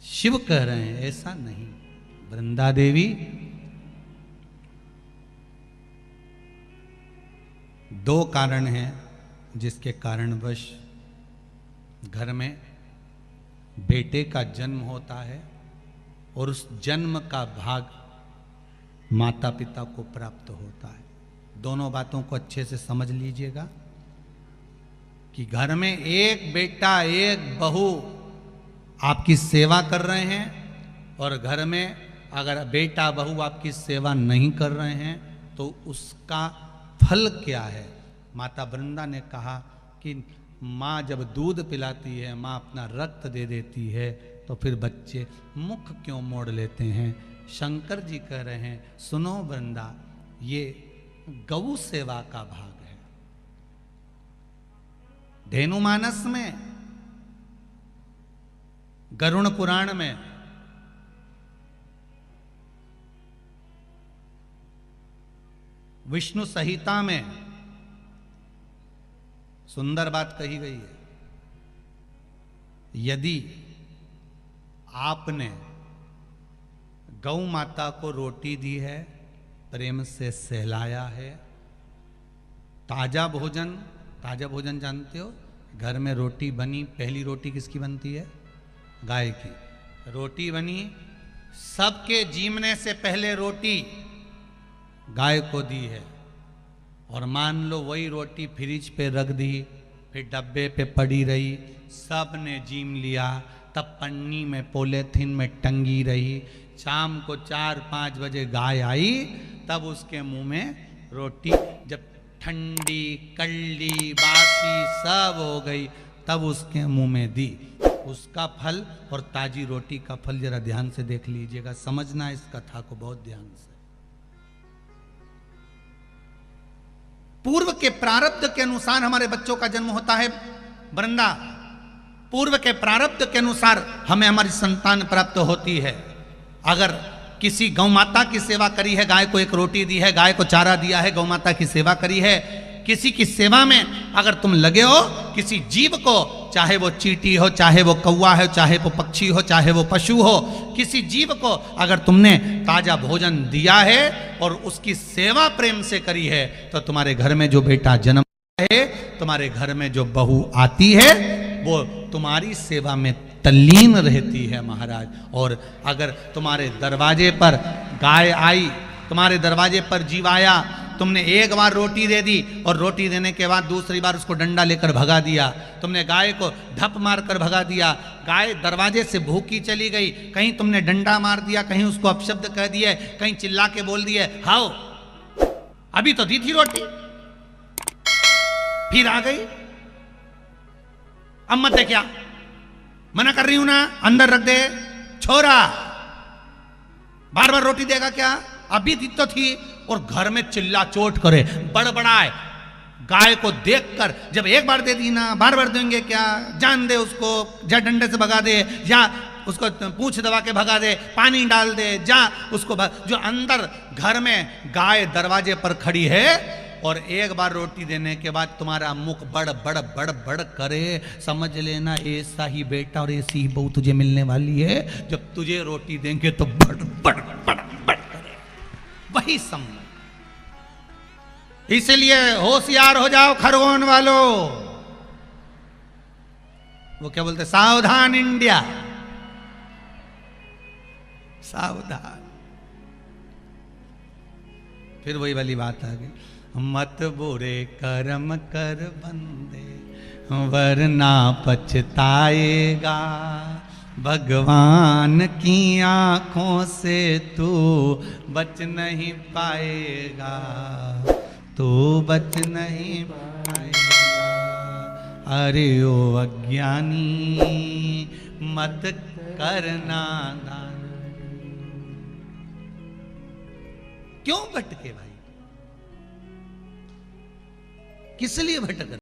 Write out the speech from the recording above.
शिव कह रहे हैं, ऐसा नहीं। वृंदा देवी दो कारण हैं जिसके कारणवश घर में बेटे का जन्म होता है और उस जन्म का भाग माता पिता को प्राप्त होता है। दोनों बातों को अच्छे से समझ लीजिएगा कि घर में एक बेटा एक बहू आपकी सेवा कर रहे हैं और घर में अगर बेटा बहू आपकी सेवा नहीं कर रहे हैं तो उसका फल क्या है। माता वृंदा ने कहा कि माँ जब दूध पिलाती है, माँ अपना रक्त दे देती है, तो फिर बच्चे मुख क्यों मोड़ लेते हैं। शंकर जी कह रहे हैं, सुनो वृंदा, ये गौ सेवा का भाग है। धेनुमानस में, गरुण पुराण में विष्णु संहिता में सुंदर बात कही गई है। यदि आपने गौ माता को रोटी दी है, प्रेम से सहलाया है, ताजा भोजन जानते हो, घर में रोटी बनी, पहली रोटी किसकी बनती है? गाय की। रोटी बनी, सबके जीवने से पहले रोटी गाय को दी है, और मान लो वही रोटी फ्रिज पे रख दी, फिर डब्बे पे पड़ी रही, सब ने जीम लिया, तब पन्नी में पॉलीथिन में टंगी रही। शाम को 4-5 बजे गाय आई, तब उसके मुंह में रोटी जब ठंडी कल्ली बासी सब हो गई, तब उसके मुंह में दी। उसका फल और ताजी रोटी का फल जरा ध्यान से देख लीजिएगा, समझना इस कथा को बहुत ध्यान से। पूर्व के प्रारब्ध के अनुसार हमारे बच्चों का जन्म होता है वृंदा। पूर्व के प्रारब्ध के अनुसार हमें हमारी संतान प्राप्त होती है। अगर किसी गौ माता की सेवा करी है, गाय को एक रोटी दी है, गाय को चारा दिया है, गौ माता की सेवा करी है, किसी की सेवा में अगर तुम लगे हो, किसी जीव को, चाहे वो चींटी हो, चाहे वो कौवा हो, चाहे वो पक्षी हो, चाहे वो पशु हो, किसी जीव को अगर तुमने ताजा भोजन दिया है और उसकी सेवा प्रेम से करी है, तो तुम्हारे घर में जो बेटा जन्म है, तुम्हारे घर में जो बहू आती है, वो तुम्हारी सेवा में तल्लीन रहती है महाराज। और अगर तुम्हारे दरवाजे पर गाय आई, तुम्हारे दरवाजे पर जीव आया, तुमने एक बार रोटी दे दी और रोटी देने के बाद दूसरी बार उसको डंडा लेकर भगा दिया, तुमने गाय को धप मार कर भगा दिया, गाय दरवाजे से भूखी चली गई, कहीं तुमने डंडा मार दिया, कहीं उसको अपशब्द कह दिए, कहीं चिल्ला के बोल दिए, हाओ अभी तो दी थी रोटी, फिर आ गई, अब मत दे, क्या मना कर रही हूं ना, अंदर रख दे छोरा, बार बार रोटी देगा क्या, अभी दी तो थी। और घर में चिल्ला चोट करे, बड़बड़ाए, गाय को देखकर, जब एक बार दे दी ना, बार बार देंगे क्या, जान दे उसको, जा डंडे से भगा दे, या उसको पूंछ दबा के भगा दे, पानी डाल दे, जा उसको जो अंदर घर में गाय दरवाजे पर खड़ी है और एक बार रोटी देने के बाद तुम्हारा मुख बड़ बड़ बड़ बड़ करे, समझ लेना ऐसा ही बेटा और ऐसी ही बहू तुझे मिलने वाली है। जब तुझे रोटी देंगे तो बड़ बड़ बड़ बड़ करे, वही समझ। इसलिए होशियार हो जाओ खरगोन वालों। वो क्या बोलते, सावधान इंडिया, सावधान। फिर वही वाली बात आ गई, मत बुरे कर्म कर बंदे वरना पछताएगा, भगवान की आंखों से तू बच नहीं पाएगा, तू बच नहीं पाएगा। अरे ओ अज्ञानी मत करना दान। क्यों भटके भाई, किस लिए भटक